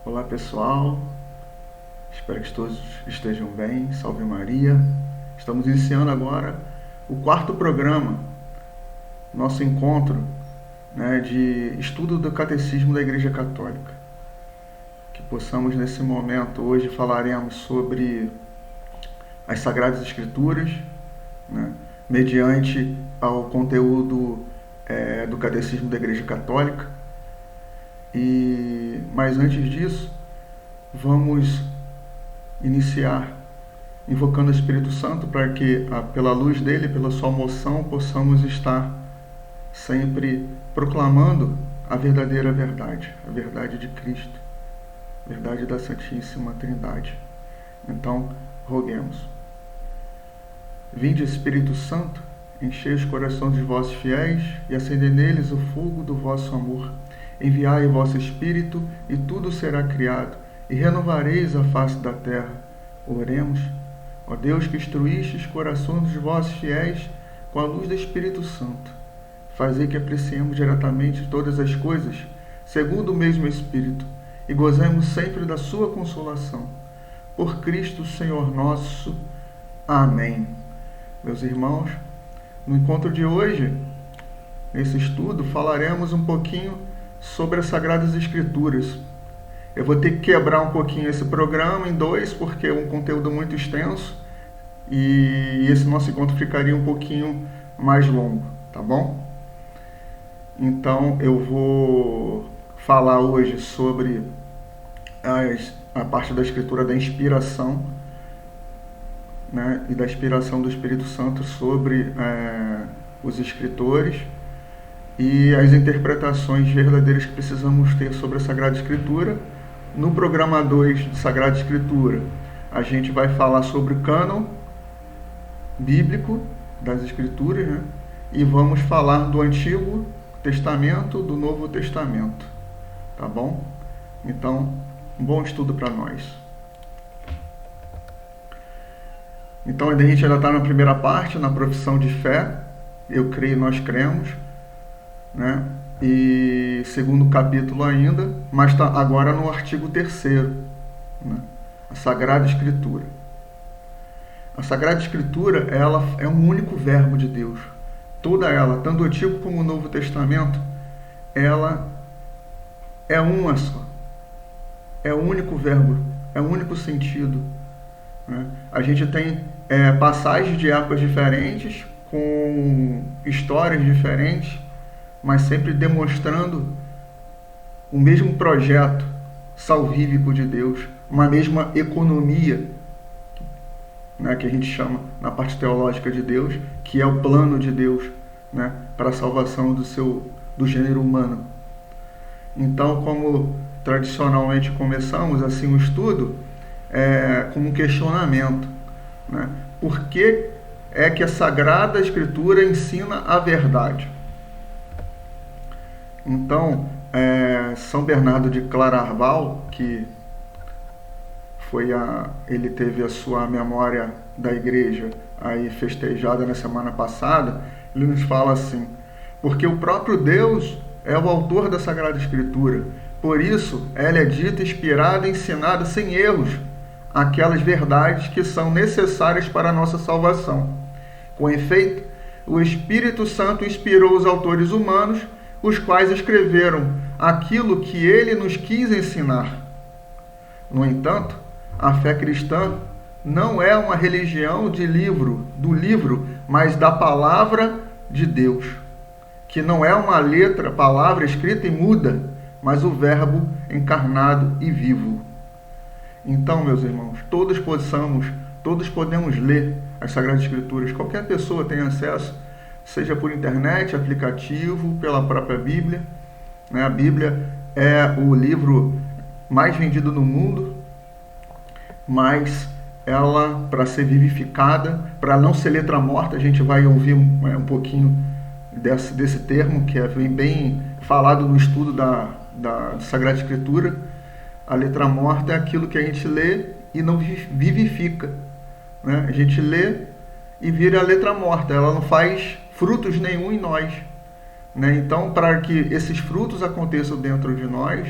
Olá pessoal, espero que todos estejam bem, salve Maria. Estamos iniciando agora o quarto programa, nosso encontro de estudo do Catecismo da Igreja Católica. Que possamos nesse momento, hoje falaremos sobre as Sagradas Escrituras, mediante ao conteúdo do Catecismo da Igreja Católica. Mas antes disso, vamos iniciar invocando o Espírito Santo para que, pela luz dele, pela sua moção, possamos estar sempre proclamando a verdadeira verdade, a verdade de Cristo, a verdade da Santíssima Trindade. Então, roguemos. Vinde, Espírito Santo, enchei os corações dos vossos fiéis e acendei neles o fogo do vosso amor. Enviai o vosso Espírito, e tudo será criado, e renovareis a face da terra. Oremos. Ó Deus, que instruíste os corações dos vossos fiéis com a luz do Espírito Santo, fazei que apreciemos diretamente todas as coisas, segundo o mesmo Espírito, e gozemos sempre da sua consolação. Por Cristo, Senhor nosso. Amém. Meus irmãos, no encontro de hoje, nesse estudo, falaremos um pouquinho sobre as Sagradas Escrituras. Eu vou ter que quebrar um pouquinho esse programa em dois, porque é um conteúdo muito extenso e esse nosso encontro ficaria um pouquinho mais longo, tá bom? Então eu vou falar hoje sobre a parte da Escritura da inspiração, e da inspiração do Espírito Santo sobre os escritores e as interpretações verdadeiras que precisamos ter sobre a Sagrada Escritura. No programa 2 de Sagrada Escritura, a gente vai falar sobre o cânon bíblico das Escrituras, e vamos falar do Antigo Testamento, do Novo Testamento, tá bom? Então, um bom estudo para nós. Então, a gente ainda está na primeira parte, na profissão de fé. Eu creio, nós cremos, e segundo capítulo ainda, mas está agora no artigo 3º, a Sagrada Escritura. A Sagrada Escritura, ela é um único verbo de Deus. Toda ela, tanto o Antigo como o Novo Testamento, ela é uma só. É um único verbo, é um único sentido. A gente tem passagens de épocas diferentes, com histórias diferentes, mas sempre demonstrando o mesmo projeto salvífico de Deus, uma mesma economia, que a gente chama na parte teológica de Deus, que é o plano de Deus, para a salvação do gênero humano. Então, como tradicionalmente começamos assim o estudo, com um questionamento, por que é que a Sagrada Escritura ensina a verdade? Então, São Bernardo de Claraval, que ele teve a sua memória da igreja aí festejada na semana passada, ele nos fala assim: porque o próprio Deus é o autor da Sagrada Escritura, por isso ela é dita, inspirada e ensinada sem erros, aquelas verdades que são necessárias para a nossa salvação. Com efeito, o Espírito Santo inspirou os autores humanos, os quais escreveram aquilo que ele nos quis ensinar. No entanto, a fé cristã não é uma religião do livro, mas da palavra de Deus, que não é uma palavra escrita e muda, mas o verbo encarnado e vivo. Então, meus irmãos, todos podemos ler as Sagradas Escrituras. Qualquer pessoa tem acesso, seja por internet, aplicativo, pela própria Bíblia. A Bíblia é o livro mais vendido no mundo, mas ela, para ser vivificada, para não ser letra morta, a gente vai ouvir um pouquinho desse termo, que é bem falado no estudo da Sagrada Escritura. A letra morta é aquilo que a gente lê e não vivifica. A gente lê e vira a letra morta, ela não faz frutos nenhum em nós. Então, para que esses frutos aconteçam dentro de nós,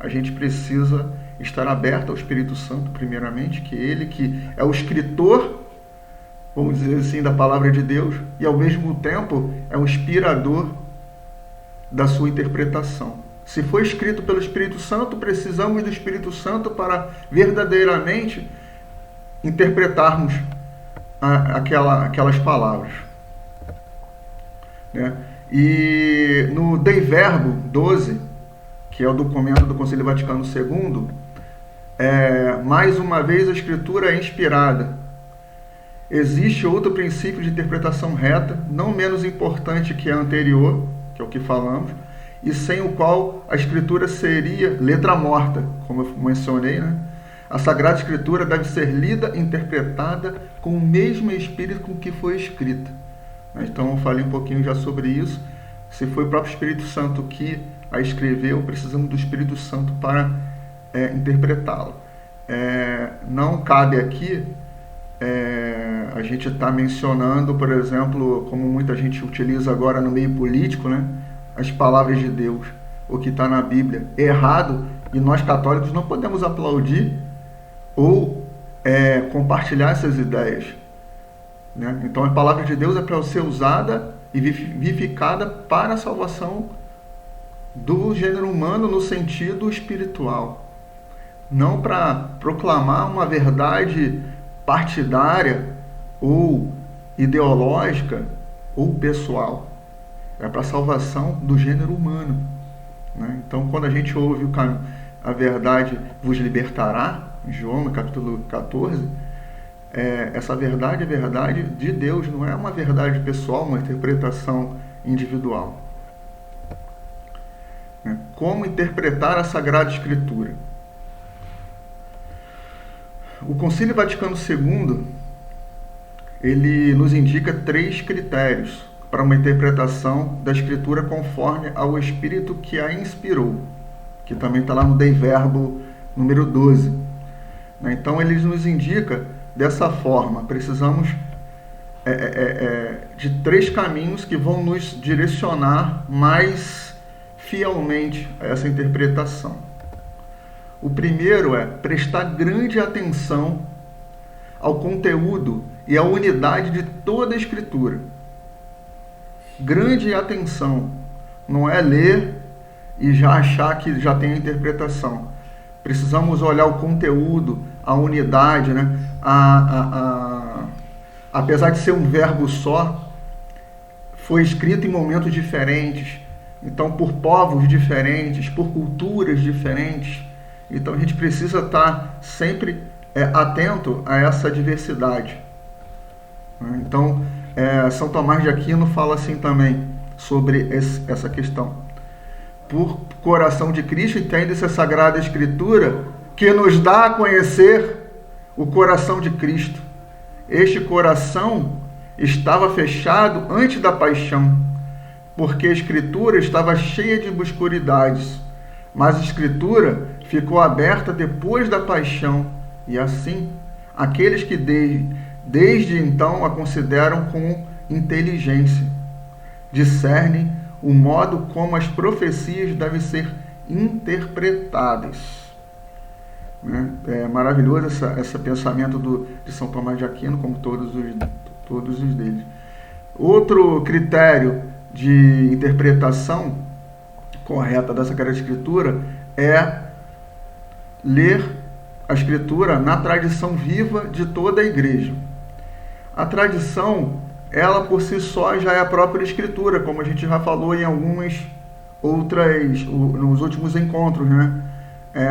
a gente precisa estar aberto ao Espírito Santo, primeiramente, que ele que é o escritor, vamos dizer assim, da palavra de Deus, e ao mesmo tempo é o inspirador da sua interpretação. Se foi escrito pelo Espírito Santo, precisamos do Espírito Santo para verdadeiramente interpretarmos aquelas palavras, né? E no Dei Verbo 12, que é o documento do Concílio Vaticano II, mais uma vez a Escritura é inspirada. Existe outro princípio de interpretação reta, não menos importante que a anterior, que é o que falamos, e sem o qual a Escritura seria letra morta, como eu mencionei, né? A Sagrada Escritura deve ser lida e interpretada com o mesmo espírito com que foi escrita. Então eu falei um pouquinho já sobre isso. Se foi o próprio Espírito Santo que a escreveu, precisamos do Espírito Santo para interpretá-la. Não cabe aqui a gente está mencionando, por exemplo, como muita gente utiliza agora no meio político, né, as palavras de Deus, o que está na Bíblia é errado, e nós católicos não podemos aplaudir ou compartilhar essas ideias, né? Então a palavra de Deus é para ser usada e vivificada para a salvação do gênero humano no sentido espiritual, não para proclamar uma verdade partidária ou ideológica ou pessoal. É para a salvação do gênero humano, né? Então, quando a gente ouve a verdade vos libertará, em João, no capítulo 14, essa verdade é verdade de Deus, não é uma verdade pessoal, uma interpretação individual. Como interpretar a Sagrada Escritura? O Concílio Vaticano II, ele nos indica 3 critérios para uma interpretação da Escritura conforme ao Espírito que a inspirou, que também está lá no Dei Verbo número 12. Então ele nos indica dessa forma, precisamos de 3 caminhos que vão nos direcionar mais fielmente a essa interpretação. O primeiro é prestar grande atenção ao conteúdo e à unidade de toda a Escritura. Grande atenção, não é ler e já achar que já tem a interpretação. Precisamos olhar o conteúdo, a unidade, né? Apesar de ser um verbo só, foi escrito em momentos diferentes, então por povos diferentes, por culturas diferentes. Então a gente precisa estar sempre atento a essa diversidade. Então São Tomás de Aquino fala assim também sobre essa questão. Por coração de Cristo, entende-se a Sagrada Escritura que nos dá a conhecer o coração de Cristo. Este coração estava fechado antes da paixão, porque a Escritura estava cheia de obscuridades, mas a Escritura ficou aberta depois da paixão, e assim, aqueles que desde então a consideram com inteligência, discernem o modo como as profecias devem ser interpretadas. É maravilhoso esse pensamento de São Tomás de Aquino, como todos os deles. Outro critério de interpretação correta da Sagrada Escritura é ler a Escritura na tradição viva de toda a Igreja. A tradição, ela por si só já é a própria Escritura, como a gente já falou em algumas outras, nos últimos encontros, né?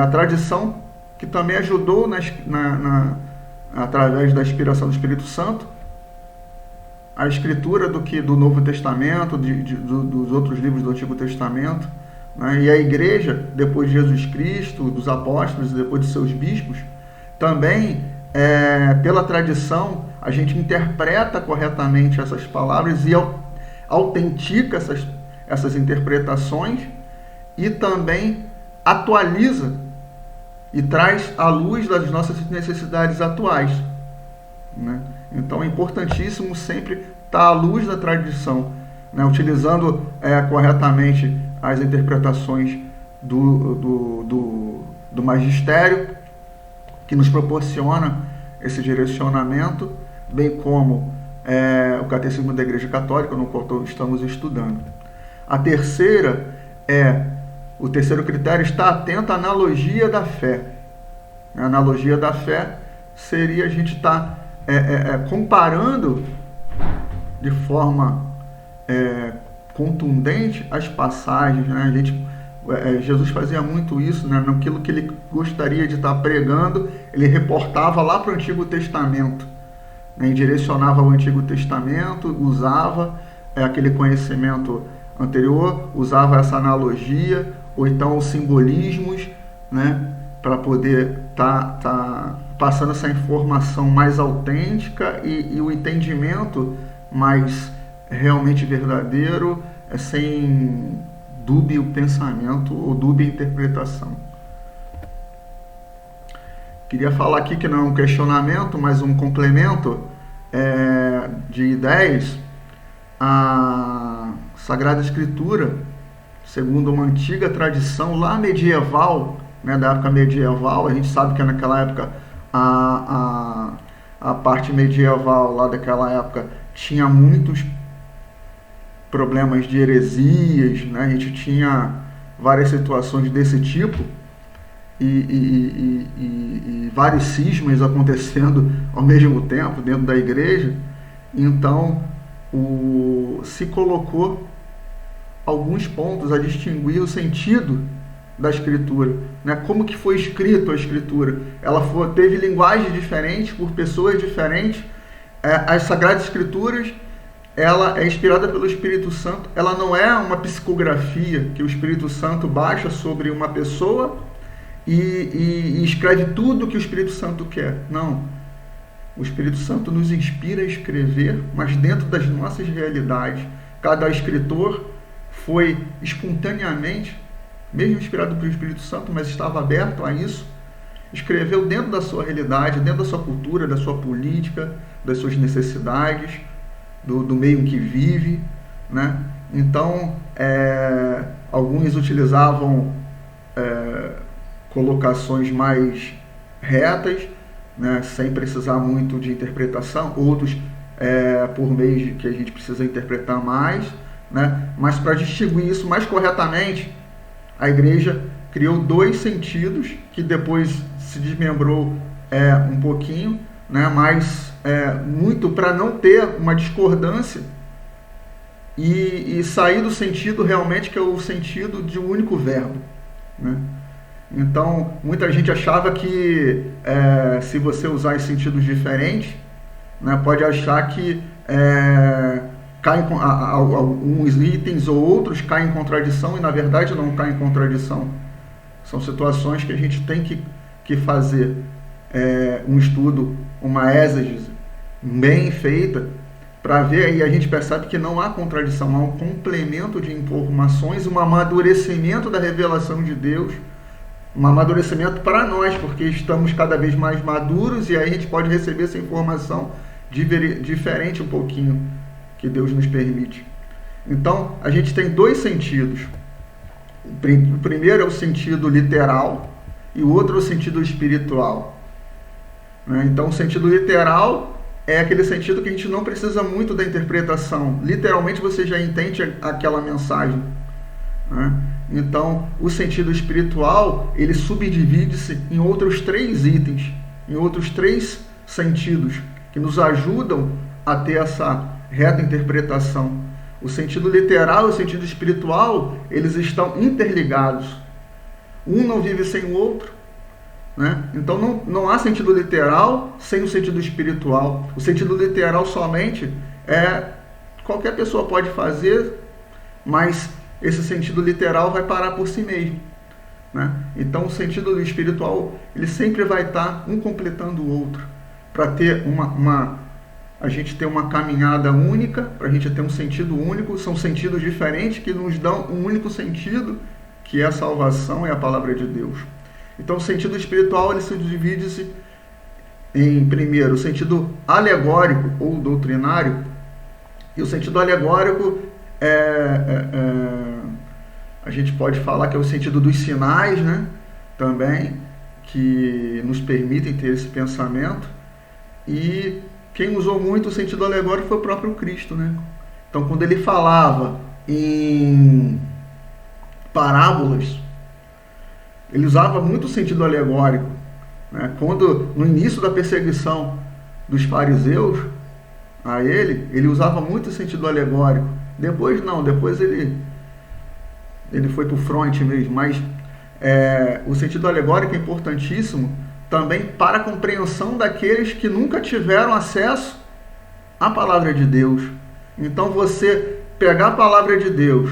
A tradição que também ajudou através da inspiração do Espírito Santo, a escritura do Novo Testamento, dos outros livros do Antigo Testamento, né? E a Igreja, depois de Jesus Cristo, dos apóstolos e depois de seus bispos, também, pela tradição, a gente interpreta corretamente essas palavras e autentica essas interpretações e também atualiza e traz à luz das nossas necessidades atuais, né? Então é importantíssimo sempre estar à luz da tradição, né? Utilizando corretamente as interpretações do magistério, que nos proporciona esse direcionamento, bem como o Catecismo da Igreja Católica, no qual estamos estudando. O terceiro critério está atento à analogia da fé. A analogia da fé seria a gente estar comparando de forma contundente as passagens, né? Jesus fazia muito isso, né? Naquilo que ele gostaria de estar pregando, ele reportava lá para o Antigo Testamento, né? E direcionava ao Antigo Testamento, usava aquele conhecimento anterior, usava essa analogia, ou então os simbolismos, né? Para poder estar passando essa informação mais autêntica e o entendimento mais realmente verdadeiro, sem dúbio pensamento ou dúbia interpretação. Queria falar aqui que não é um questionamento, mas um complemento de ideias. A Sagrada Escritura, segundo uma antiga tradição lá medieval, né, da época medieval, a gente sabe que naquela época a parte medieval lá daquela época tinha muitos problemas de heresias, né? A gente tinha várias situações desse tipo e vários cismas acontecendo ao mesmo tempo dentro da igreja. Então se colocou alguns pontos a distinguir o sentido da Escritura, né? Como que foi escrito a Escritura? Teve linguagem diferente por pessoas diferentes. As Sagradas Escrituras, ela é inspirada pelo Espírito Santo. Ela não é uma psicografia que o Espírito Santo baixa sobre uma pessoa e escreve tudo que o Espírito Santo quer. Não. O Espírito Santo nos inspira a escrever, mas dentro das nossas realidades. Cada escritor foi espontaneamente, mesmo inspirado pelo Espírito Santo, mas estava aberto a isso, escreveu dentro da sua realidade, dentro da sua cultura, da sua política, das suas necessidades, do meio em que vive, né? Então, alguns utilizavam colocações mais retas, né, sem precisar muito de interpretação, outros por meio de que a gente precisa interpretar mais, né? Mas para distinguir isso mais corretamente, a igreja criou dois sentidos, que depois se desmembrou um pouquinho, né? Mas muito para não ter uma discordância e sair do sentido realmente que é o sentido de um único verbo, né? Então, muita gente achava que se você usar em sentidos diferentes, né, pode achar que alguns itens ou outros caem em contradição, e na verdade não caem em contradição. São situações que a gente tem que fazer um estudo, uma exégese bem feita, para ver, e a gente percebe que não há contradição, há um complemento de informações, um amadurecimento da revelação de Deus, um amadurecimento para nós, porque estamos cada vez mais maduros, e aí a gente pode receber essa informação diferente um pouquinho que Deus nos permite. Então, a gente tem dois sentidos. O primeiro é o sentido literal e o outro é o sentido espiritual, né? Então, o sentido literal é aquele sentido que a gente não precisa muito da interpretação. Literalmente, você já entende aquela mensagem, né? Então, o sentido espiritual, ele subdivide-se em outros 3 itens, em outros 3 sentidos, que nos ajudam a ter essa reta interpretação. O sentido literal e o sentido espiritual, eles estão interligados. Um não vive sem o outro, né? Então não há sentido literal sem o sentido espiritual. O sentido literal somente qualquer pessoa pode fazer, mas esse sentido literal vai parar por si mesmo, né? Então o sentido espiritual, ele sempre vai estar um completando o outro, para ter a gente ter uma caminhada única, para a gente ter um sentido único. São sentidos diferentes que nos dão um único sentido, que é a salvação e a palavra de Deus. Então o sentido espiritual, ele se divide-se em, primeiro, o sentido alegórico ou doutrinário. E o sentido alegórico A gente pode falar que é o sentido dos sinais, né? Também, que nos permitem ter esse pensamento. E quem usou muito o sentido alegórico foi o próprio Cristo, né? Então, quando ele falava em parábolas, ele usava muito o sentido alegórico, né? Quando, no início da perseguição dos fariseus a ele usava muito o sentido alegórico. Depois não, depois ele foi para o front mesmo, mas o sentido alegórico é importantíssimo também para a compreensão daqueles que nunca tiveram acesso à palavra de Deus. Então, você pegar a palavra de Deus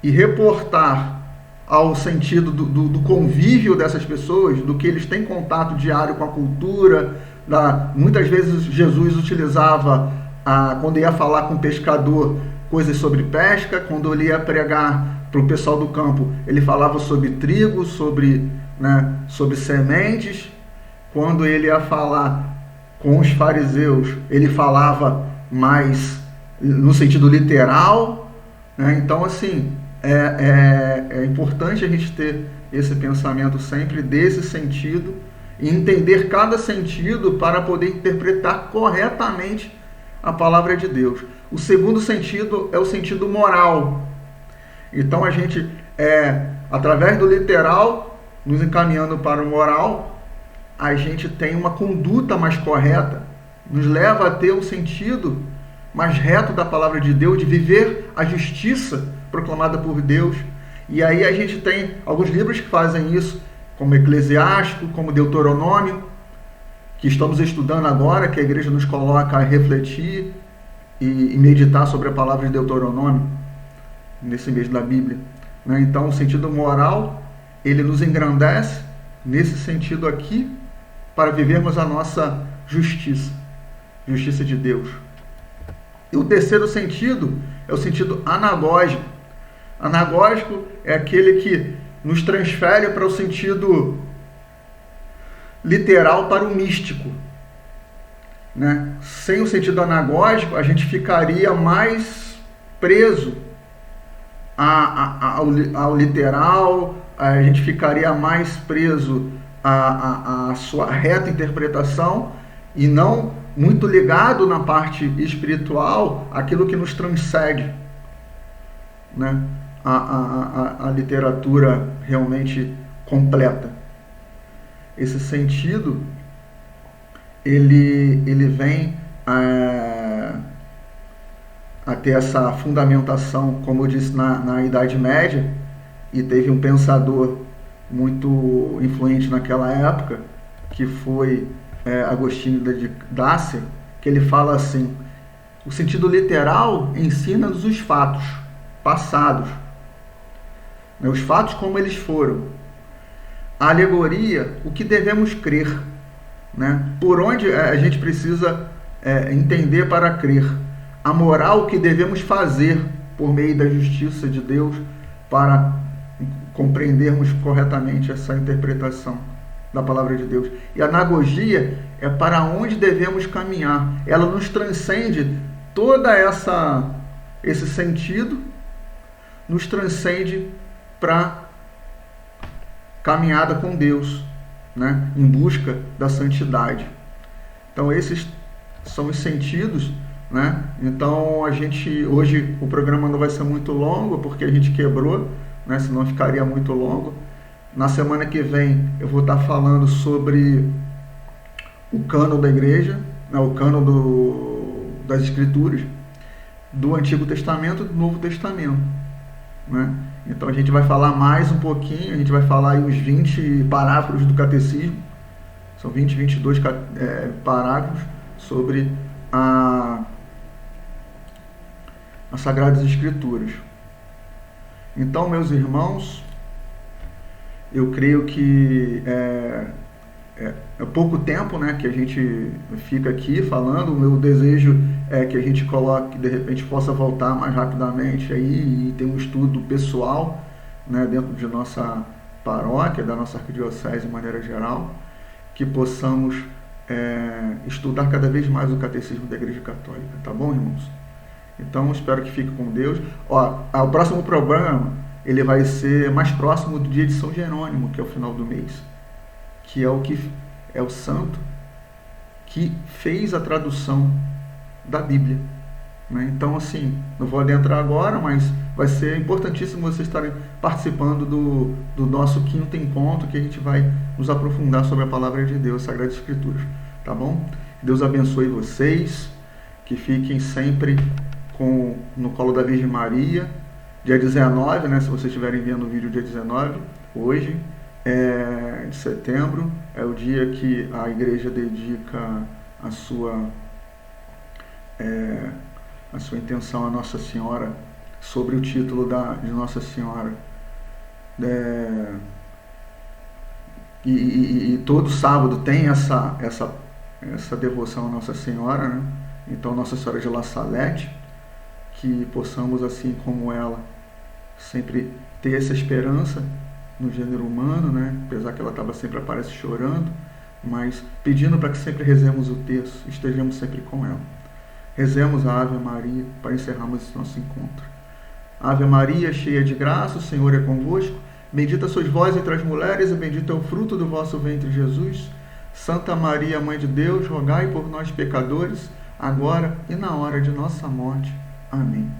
e reportar ao sentido do convívio dessas pessoas, do que eles têm contato diário com a cultura. Muitas vezes Jesus utilizava, quando ia falar com o pescador, coisas sobre pesca. Quando ele ia pregar para o pessoal do campo, ele falava sobre trigo, sobre sementes. Quando ele ia falar com os fariseus, ele falava mais no sentido literal, né? Então, assim, é importante a gente ter esse pensamento sempre desse sentido e entender cada sentido para poder interpretar corretamente a palavra de Deus. O segundo sentido é o sentido moral. Então, a gente, através do literal, nos encaminhando para o moral, a gente tem uma conduta mais correta, nos leva a ter um sentido mais reto da palavra de Deus, de viver a justiça proclamada por Deus. E aí a gente tem alguns livros que fazem isso, como Eclesiástico, como Deuteronômio, que estamos estudando agora, que a igreja nos coloca a refletir e meditar sobre a palavra de Deuteronômio, nesse mês da Bíblia, né? Então, o sentido moral, ele nos engrandece nesse sentido aqui, para vivermos a nossa justiça de Deus. E o terceiro sentido é o sentido anagógico. Anagógico é aquele que nos transfere para o sentido literal, para o místico, né? Sem o sentido anagógico, a gente ficaria mais preso ao literal, a gente ficaria mais preso à sua reta interpretação e não muito ligado na parte espiritual, aquilo que nos transcende, né? A literatura realmente completa. Esse sentido, ele vem a ter essa fundamentação, como eu disse, na Idade Média, e teve um pensador muito influente naquela época, que foi Agostinho de Dácia, que ele fala assim: o sentido literal ensina-nos os fatos passados, né, os fatos como eles foram. A alegoria, o que devemos crer, né, por onde a gente precisa entender para crer. A moral, o que devemos fazer por meio da justiça de Deus para compreendermos corretamente essa interpretação da palavra de Deus. E a anagogia é para onde devemos caminhar. Ela nos transcende toda esse sentido, nos transcende para caminhada com Deus, né, em busca da santidade. Então, esses são os sentidos, né? Então, hoje o programa não vai ser muito longo, porque a gente quebrou, né? Senão ficaria muito longo. Na semana que vem eu vou estar falando sobre o cânon da igreja, né? O cânon das escrituras, do Antigo Testamento e do Novo Testamento, né? Então a gente vai falar mais um pouquinho, a gente vai falar aí os 20 parágrafos do catecismo, são 22 parágrafos sobre as Sagradas Escrituras. Então, meus irmãos, eu creio que é pouco tempo, né, que a gente fica aqui falando. O meu desejo é que a gente coloque, de repente possa voltar mais rapidamente aí e ter um estudo pessoal, né, dentro de nossa paróquia, da nossa arquidiocese de maneira geral, que possamos estudar cada vez mais o catecismo da Igreja Católica, tá bom, irmãos? Então, espero que fique com Deus. O próximo programa ele vai ser mais próximo do dia de São Jerônimo, que é o final do mês, que é o santo que fez a tradução da Bíblia, né? Então, assim, não vou adentrar agora, mas vai ser importantíssimo vocês estarem participando do nosso 5º encontro, que a gente vai nos aprofundar sobre a Palavra de Deus, Sagradas Escrituras, tá bom? Deus abençoe vocês, que fiquem sempre no colo da Virgem Maria. Dia 19, né, se vocês estiverem vendo o vídeo dia 19, hoje, de setembro, é o dia que a igreja dedica a sua intenção a Nossa Senhora, sobre o título de Nossa Senhora. E todo sábado tem essa devoção a Nossa Senhora, né? Então, Nossa Senhora de La Salette, que possamos, assim como ela, sempre ter essa esperança no gênero humano, né? Apesar que ela estava sempre aparece chorando, mas pedindo para que sempre rezemos o terço, estejamos sempre com ela. Rezemos a Ave Maria para encerrarmos esse nosso encontro. Ave Maria, cheia de graça, o Senhor é convosco. Bendita sois vós entre as mulheres, e bendito é o fruto do vosso ventre, Jesus. Santa Maria, Mãe de Deus, rogai por nós, pecadores, agora e na hora de nossa morte. Amém.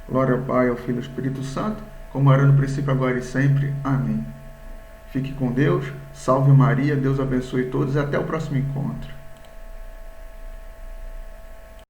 Glória ao Pai, ao Filho e ao Espírito Santo, como era no princípio, agora e sempre. Amém. Fique com Deus, salve Maria, Deus abençoe todos e até o próximo encontro.